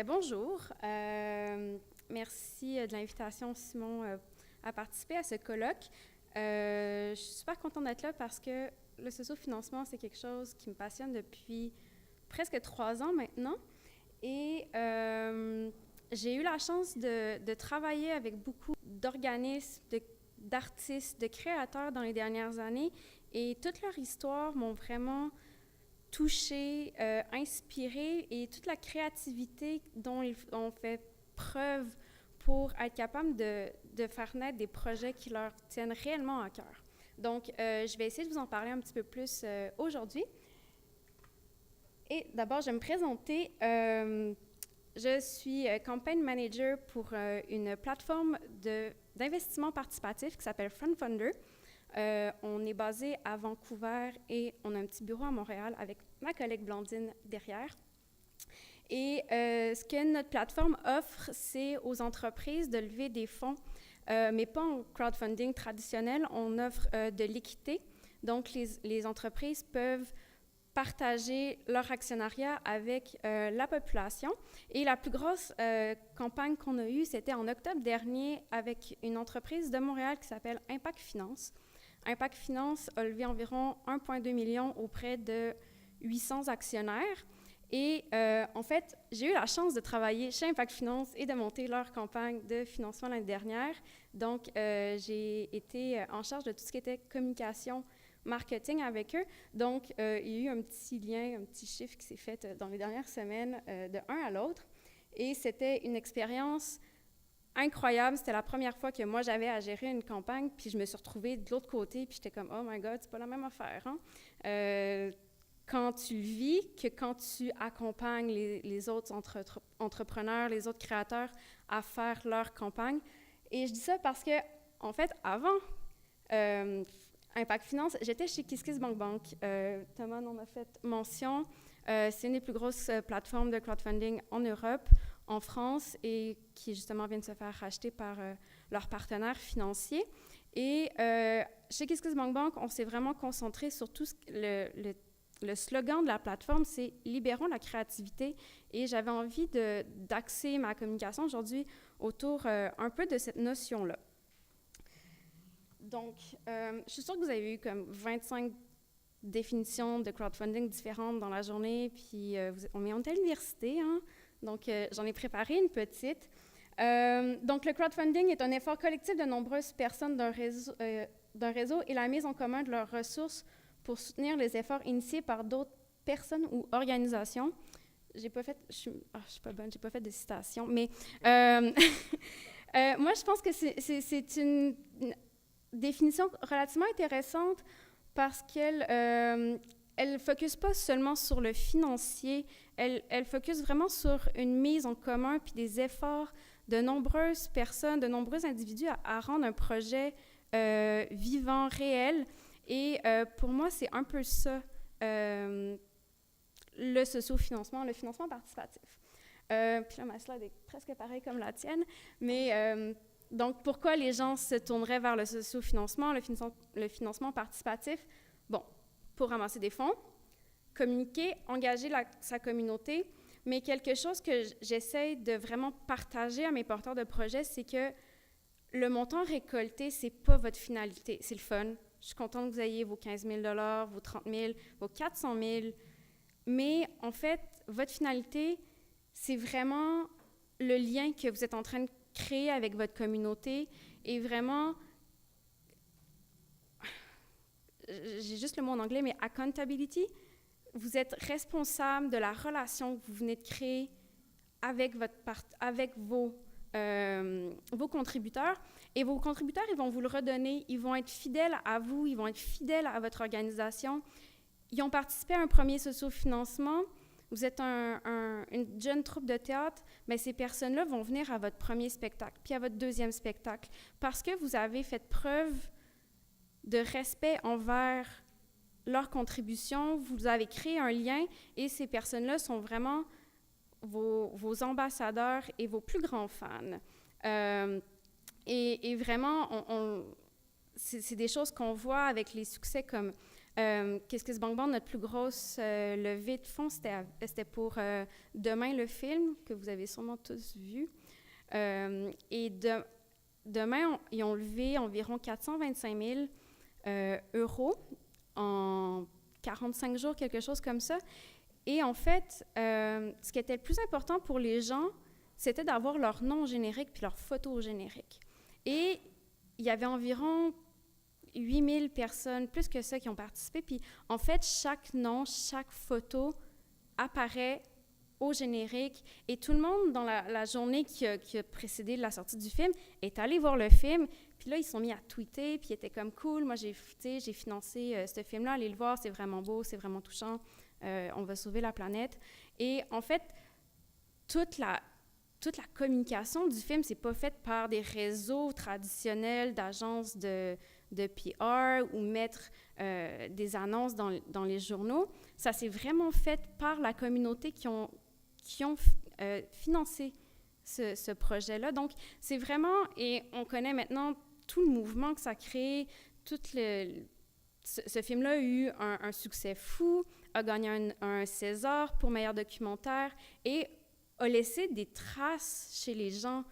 Bonjour. Merci de l'invitation, Simon, à participer à ce colloque. Je suis super contente d'être là parce que le socio-financement, c'est quelque chose qui me passionne depuis presque 3 ans maintenant. Et j'ai eu la chance de travailler avec beaucoup d'organismes, d'artistes, de créateurs dans les dernières années. Et toute leur histoire m'ont vraiment touchée, inspirée, et toute la créativité dont ils ont fait preuve pour être capable de faire naître des projets qui leur tiennent réellement à cœur. Donc, je vais essayer de vous en parler un petit peu plus aujourd'hui. Et d'abord, je vais me présenter. Je suis campaign manager pour une plateforme d'investissement participatif qui s'appelle FundFunder. On est basé à Vancouver et on a un petit bureau à Montréal avec ma collègue Blandine derrière. Et ce que notre plateforme offre, c'est aux entreprises de lever des fonds, mais pas en crowdfunding traditionnel. On offre de l'équité. Donc, les entreprises peuvent partager leur actionnariat avec la population. Et la plus grosse campagne qu'on a eue, c'était en octobre dernier avec une entreprise de Montréal qui s'appelle Impact Finance. Impact Finance a levé environ 1,2 million auprès de 800 actionnaires. Et en fait, j'ai eu la chance de travailler chez Impact Finance et de monter leur campagne de financement l'année dernière. Donc, j'ai été en charge de tout ce qui était communication, marketing avec eux. Donc, il y a eu un petit lien, un petit chiffre qui s'est fait dans les dernières semaines de un à l'autre. Et c'était une expérience incroyable. C'était la première fois que moi, j'avais à gérer une campagne, puis je me suis retrouvée de l'autre côté, puis j'étais comme « Oh my God, c'est pas la même affaire, hein? » Quand tu le vis, que quand tu accompagnes les autres entrepreneurs, les autres créateurs à faire leur campagne. Et je dis ça parce que, en fait, avant Impact Finance, j'étais chez KissKissBankBank. Thomas en a fait mention. C'est une des plus grosses plateformes de crowdfunding en Europe, en France, et qui justement vient de se faire racheter par leurs partenaires financiers. Et chez KissKissBankBank, on s'est vraiment concentré sur tout le slogan de la plateforme, c'est « Libérons la créativité ». Et j'avais envie d'axer ma communication aujourd'hui autour un peu de cette notion-là. Donc, je suis sûre que vous avez eu comme 25 définitions de crowdfunding différentes dans la journée, puis on est à l'université, hein? Donc j'en ai préparé une petite. Donc, le crowdfunding est un effort collectif de nombreuses personnes d'un réseau et la mise en commun de leurs ressources pour soutenir les efforts initiés par d'autres personnes ou organisations. Je suis pas bonne, j'ai pas fait de citation, mais moi, je pense que c'est une définition relativement intéressante parce qu'elle elle focus pas seulement sur le financier, elle focus vraiment sur une mise en commun puis des efforts de nombreuses personnes, de nombreux individus à rendre un projet vivant, réel. Et pour moi, c'est un peu ça, le socio-financement, le financement participatif. Puis là, ma slide est presque pareille comme la tienne, mais donc, pourquoi les gens se tourneraient vers le socio-financement, le financement participatif? Bon, pour ramasser des fonds, communiquer, engager sa communauté, mais quelque chose que j'essaie de vraiment partager à mes porteurs de projets, c'est que le montant récolté, c'est pas votre finalité, c'est le fun. Je suis contente que vous ayez vos 15 000 $, vos 30 000, vos 400 000, mais en fait, votre finalité, c'est vraiment le lien que vous êtes en train de créer avec votre communauté et vraiment, j'ai juste le mot en anglais, mais accountability, vous êtes responsable de la relation que vous venez de créer avec vos contributeurs. Et vos contributeurs, ils vont vous le redonner, ils vont être fidèles à vous, ils vont être fidèles à votre organisation. Ils ont participé à un premier socio-financement. Vous êtes une jeune troupe de théâtre, mais ces personnes-là vont venir à votre premier spectacle, puis à votre deuxième spectacle, parce que vous avez fait preuve de respect envers leur contribution, vous avez créé un lien, et ces personnes-là sont vraiment vos ambassadeurs et vos plus grands fans. Et vraiment, c'est des choses qu'on voit avec les succès comme Kiss Bang Bang, notre plus grosse levée de fonds, c'était pour Demain le film, que vous avez sûrement tous vu. Demain, ils ont levé environ 425 000 euros en 45 jours, quelque chose comme ça. Et en fait, ce qui était le plus important pour les gens, c'était d'avoir leur nom générique puis leur photo générique. Et il y avait environ 8000 personnes, plus que ça, qui ont participé. Puis en fait, chaque nom, chaque photo apparaît au générique. Et tout le monde, dans la journée qui a précédé la sortie du film, est allé voir le film. Puis là, ils sont mis à tweeter, puis ils étaient comme « cool, moi j'ai financé ce film-là, allez le voir, c'est vraiment beau, c'est vraiment touchant, on va sauver la planète ». Et en fait, toute la communication du film, c'est pas faite par des réseaux traditionnels d'agences de PR ou mettre des annonces dans les journaux. Ça s'est vraiment fait par la communauté qui ont financé ce projet-là. Donc, c'est vraiment, et on connaît maintenant tout le mouvement que ça crée, ce film-là a eu un succès fou, a gagné un César pour meilleur documentaire et a laissé des traces chez les gens.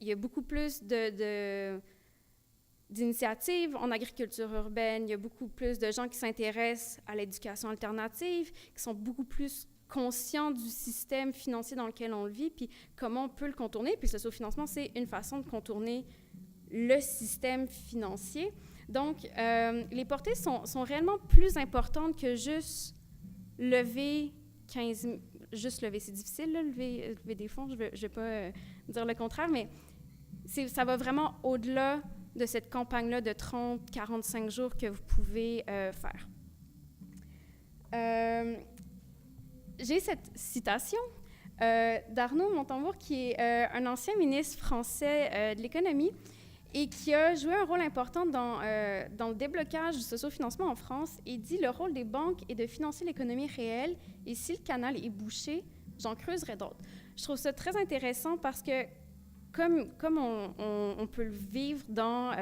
Il y a beaucoup plus d'initiatives en agriculture urbaine, il y a beaucoup plus de gens qui s'intéressent à l'éducation alternative, qui sont beaucoup plus conscients du système financier dans lequel on vit, puis comment on peut le contourner. Puis le sociofinancement, c'est une façon de contourner le système financier. Donc, les portées sont réellement plus importantes que juste lever 15 000. Juste lever, c'est difficile, là, lever des fonds, je vais pas dire le contraire, mais ça va vraiment au-delà de cette campagne-là de 30-45 jours que vous pouvez faire. J'ai cette citation d'Arnaud Montebourg, qui est un ancien ministre français de l'économie et qui a joué un rôle important dans le déblocage du sociofinancement en France. Il dit « Le rôle des banques est de financer l'économie réelle et si le canal est bouché, j'en creuserai d'autres ». Je trouve ça très intéressant parce que comme on peut le vivre dans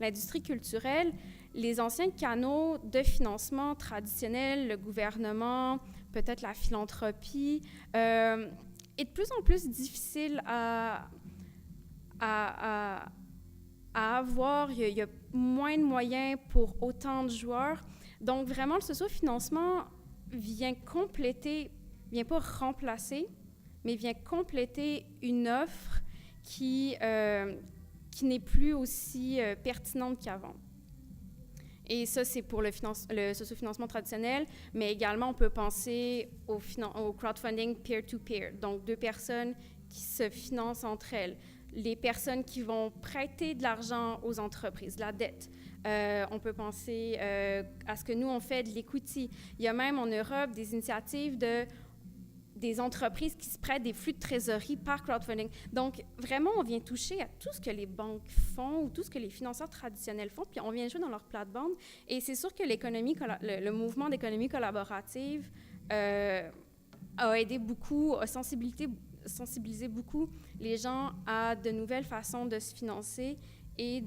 l'industrie culturelle, les anciens canaux de financement traditionnels, le gouvernement, peut-être la philanthropie, est de plus en plus difficile à avoir. Il y a moins de moyens pour autant de joueurs. Donc, vraiment, le sociofinancement vient pas remplacer, mais vient compléter une offre qui n'est plus aussi pertinente qu'avant. Et ça, c'est pour le sociofinancement traditionnel, mais également, on peut penser au crowdfunding peer-to-peer, donc 2 personnes qui se financent entre elles. Les personnes qui vont prêter de l'argent aux entreprises, la dette. On peut penser à ce que nous, on fait de l'equity. Il y a même en Europe des initiatives des entreprises qui se prêtent des flux de trésorerie par crowdfunding. Donc, vraiment, on vient toucher à tout ce que les banques font ou tout ce que les financeurs traditionnels font, puis on vient jouer dans leur plate-bande. Et c'est sûr que le mouvement d'économie collaborative a aidé beaucoup, a sensibilisé beaucoup les gens à de nouvelles façons de se financer et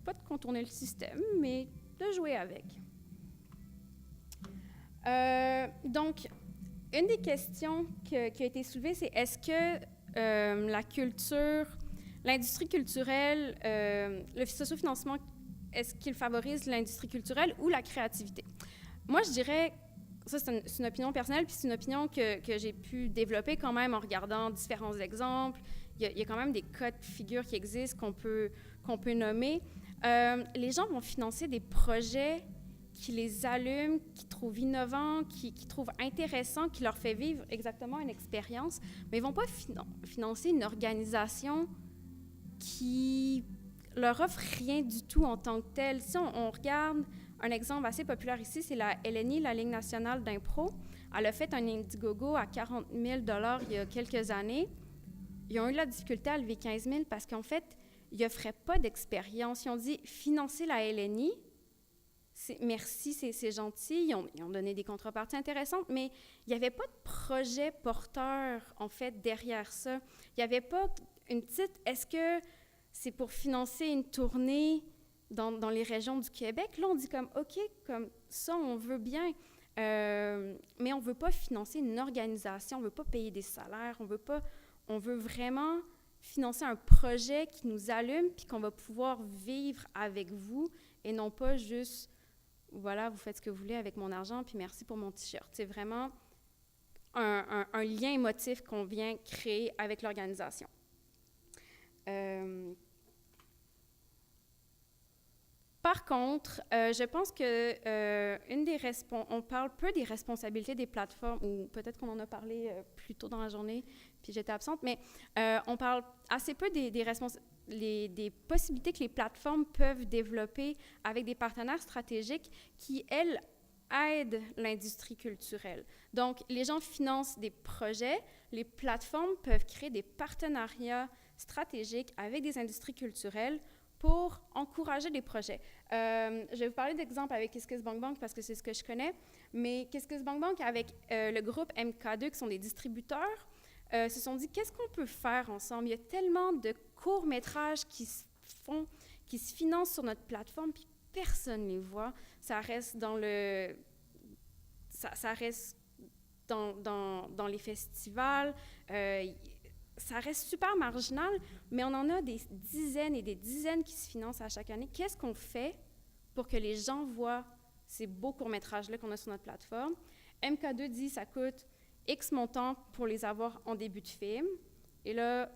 pas de contourner le système, mais de jouer avec. Donc, une des questions qui a été soulevée, c'est est-ce que l'industrie culturelle, le sociofinancement, est-ce qu'il favorise l'industrie culturelle ou la créativité? Moi, je dirais, ça c'est une opinion personnelle, puis c'est une opinion que j'ai pu développer quand même en regardant différents exemples. Il y a quand même des cas de figure qui existent qu'on peut nommer. Les gens vont financer des projets qui les allument, qui trouvent innovants, qui trouvent intéressants, qui leur fait vivre exactement une expérience, mais ils ne vont pas financer une organisation qui leur offre rien du tout en tant que telle. Si on regarde un exemple assez populaire ici, c'est la LNI, la Ligue nationale d'impro. Elle a fait un Indiegogo à 40 000 $ il y a quelques années. Ils ont eu la difficulté à lever 15 000 parce qu'en fait, ils n'offraient pas d'expérience. Ils ont dit « financer la LNI ». Merci, c'est gentil. Ils ont donné des contreparties intéressantes, mais il n'y avait pas de projet porteur, en fait, derrière ça. Il n'y avait pas une petite... Est-ce que c'est pour financer une tournée dans les régions du Québec? Là, on dit comme, OK, ça, on veut bien, mais on ne veut pas financer une organisation, on ne veut pas payer des salaires, on veut vraiment financer un projet qui nous allume puis qu'on va pouvoir vivre avec vous et non pas juste, voilà, vous faites ce que vous voulez avec mon argent puis merci pour mon t-shirt. C'est vraiment un lien émotif qu'on vient créer avec l'organisation. Par contre, je pense que on parle peu des responsabilités des plateformes, ou peut-être qu'on en a parlé plus tôt dans la journée, puis j'étais absente, mais on parle assez peu des possibilités que les plateformes peuvent développer avec des partenaires stratégiques qui, elles, aident l'industrie culturelle. Donc, les gens financent des projets, les plateformes peuvent créer des partenariats stratégiques avec des industries culturelles pour encourager des projets. Je vais vous parler d'exemples avec KissKissBankBank parce que c'est ce que je connais, mais KissKissBankBank avec le groupe MK2, qui sont des distributeurs, se sont dit, qu'est-ce qu'on peut faire ensemble? Il y a tellement de courts-métrages qui se financent sur notre plateforme, puis personne ne les voit. Ça reste dans les festivals, ça reste super marginal, mais on en a des dizaines et des dizaines qui se financent à chaque année. Qu'est-ce qu'on fait pour que les gens voient ces beaux courts-métrages-là qu'on a sur notre plateforme? MK2 dit que ça coûte X montant pour les avoir en début de film. Et là,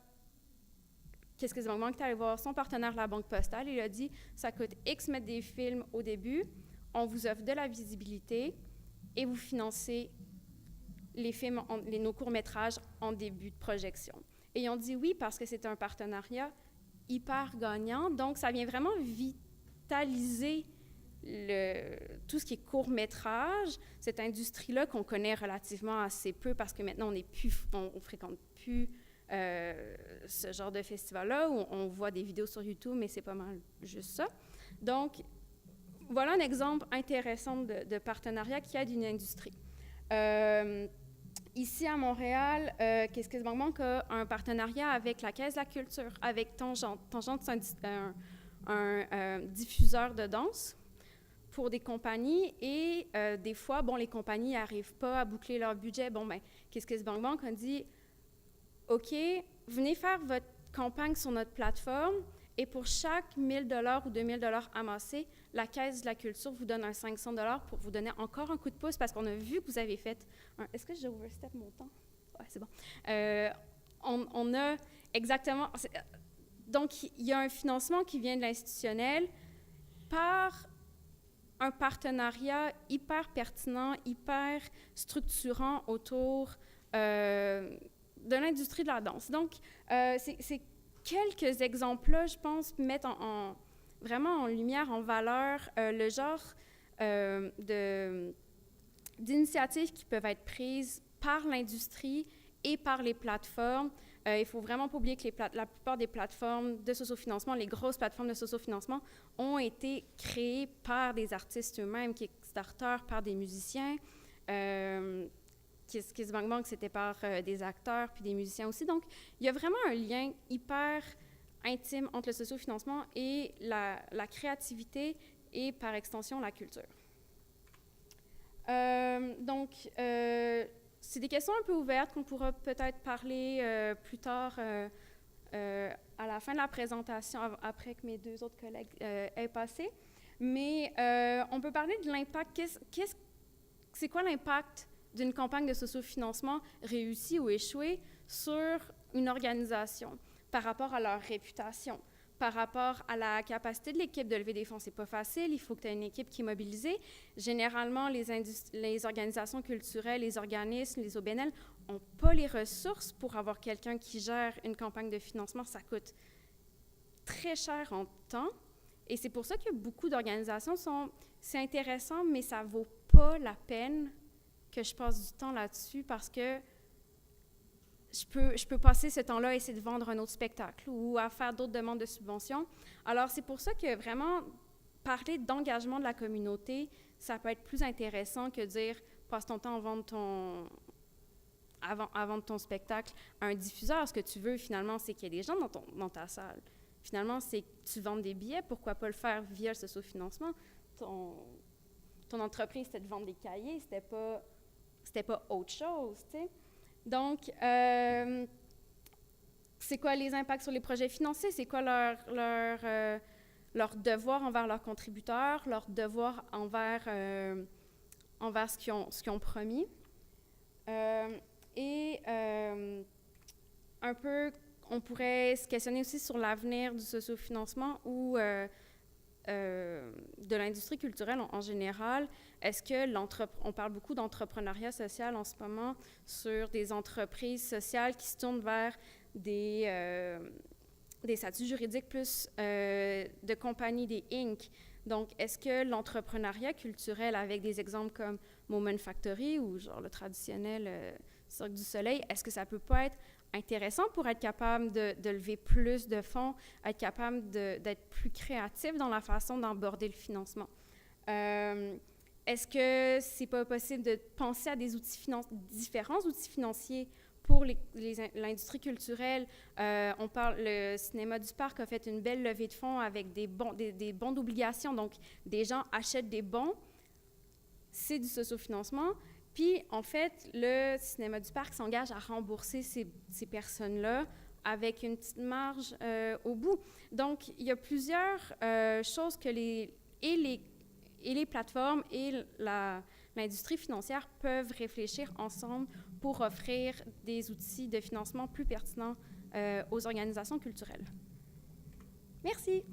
KissKissBankBank est allé voir son partenaire, la Banque Postale, et il a dit ça coûte X mettre des films au début, on vous offre de la visibilité et vous financez les films, nos courts-métrages en début de projection. Et ils ont dit oui parce que c'est un partenariat hyper gagnant. Donc, ça vient vraiment vitaliser tout ce qui est court-métrage, cette industrie-là qu'on connaît relativement assez peu parce que maintenant, on fréquente plus ce genre de festival-là où on voit des vidéos sur YouTube, mais c'est pas mal juste ça. Donc, voilà un exemple intéressant de partenariat qui aide une industrie. Ici, à Montréal, KissKissBankBank a un partenariat avec la Caisse de la Culture, avec Tangente. Tangente, c'est un diffuseur de danse pour des compagnies et des fois, les compagnies n'arrivent pas à boucler leur budget. KissKissBankBank a dit « OK, venez faire votre campagne sur notre plateforme et pour chaque 1 000 $ ou 2 000 $ amassés, la Caisse de la Culture vous donne un 500 $ pour vous donner encore un coup de pouce parce qu'on a vu que vous avez fait Est-ce que j'ai overstep mon temps? Oui, c'est bon. On a exactement... Donc, il y a un financement qui vient de l'institutionnel par un partenariat hyper pertinent, hyper structurant autour de l'industrie de la danse. Donc, c'est quelques exemples-là, je pense, mettent vraiment en lumière, en valeur, le genre d'initiatives qui peuvent être prises par l'industrie et par les plateformes. Il ne faut vraiment pas oublier que la plupart des plateformes de sociofinancement, les grosses plateformes de sociofinancement, ont été créées par des artistes eux-mêmes, Kickstarter par des musiciens. KissKissBankBank, c'était par des acteurs puis des musiciens aussi. Donc, il y a vraiment un lien hyper intime entre le sociofinancement et la créativité et, par extension, la culture. C'est des questions un peu ouvertes qu'on pourra peut-être parler plus tard à la fin de la présentation, après que mes deux autres collègues aient passé. Mais on peut parler de l'impact. C'est quoi l'impact d'une campagne de sociofinancement réussie ou échouée sur une organisation par rapport à leur réputation, par rapport à la capacité de l'équipe de lever des fonds? C'est pas facile, il faut que tu aies une équipe qui est mobilisée. Généralement, les organisations culturelles, les organismes, les OBNL n'ont pas les ressources pour avoir quelqu'un qui gère une campagne de financement. Ça coûte très cher en temps. Et c'est pour ça que beaucoup d'organisations c'est intéressant, mais ça ne vaut pas la peine que je passe du temps là-dessus parce que je peux passer ce temps-là à essayer de vendre un autre spectacle ou à faire d'autres demandes de subventions. Alors, c'est pour ça que vraiment, parler d'engagement de la communauté, ça peut être plus intéressant que dire « passe ton temps à vendre ton spectacle à un diffuseur. » Ce que tu veux, finalement, c'est qu'il y ait des gens dans ta salle. Finalement, c'est que tu vendes des billets. Pourquoi pas le faire via le sociofinancement? ton entreprise, c'était de vendre des cahiers, c'était pas autre chose, tu sais. Donc, c'est quoi les impacts sur les projets financiers? C'est quoi leur devoir envers leurs contributeurs, leur devoir envers ce qu'ils ont promis? Un peu, on pourrait se questionner aussi sur l'avenir du sociofinancement ou de l'industrie culturelle en général. Est-ce que on parle beaucoup d'entrepreneuriat social en ce moment sur des entreprises sociales qui se tournent vers des statuts juridiques plus de compagnies, des Inc. Donc, est-ce que l'entrepreneuriat culturel, avec des exemples comme Moment Factory ou genre le traditionnel Cirque du Soleil, est-ce que ça peut pas être intéressant pour être capable de lever plus de fonds, être capable d'être plus créatif dans la façon d'aborder le financement? Est-ce que c'est pas possible de penser à des différents outils financiers pour l'industrie culturelle? Le cinéma du Parc a fait une belle levée de fonds avec des bons d'obligation. Donc, des gens achètent des bons, c'est du sociofinancement. Puis, en fait, le cinéma du Parc s'engage à rembourser ces personnes-là avec une petite marge au bout. Donc, il y a plusieurs choses que les plateformes et l'industrie financière peuvent réfléchir ensemble pour offrir des outils de financement plus pertinents aux organisations culturelles. Merci.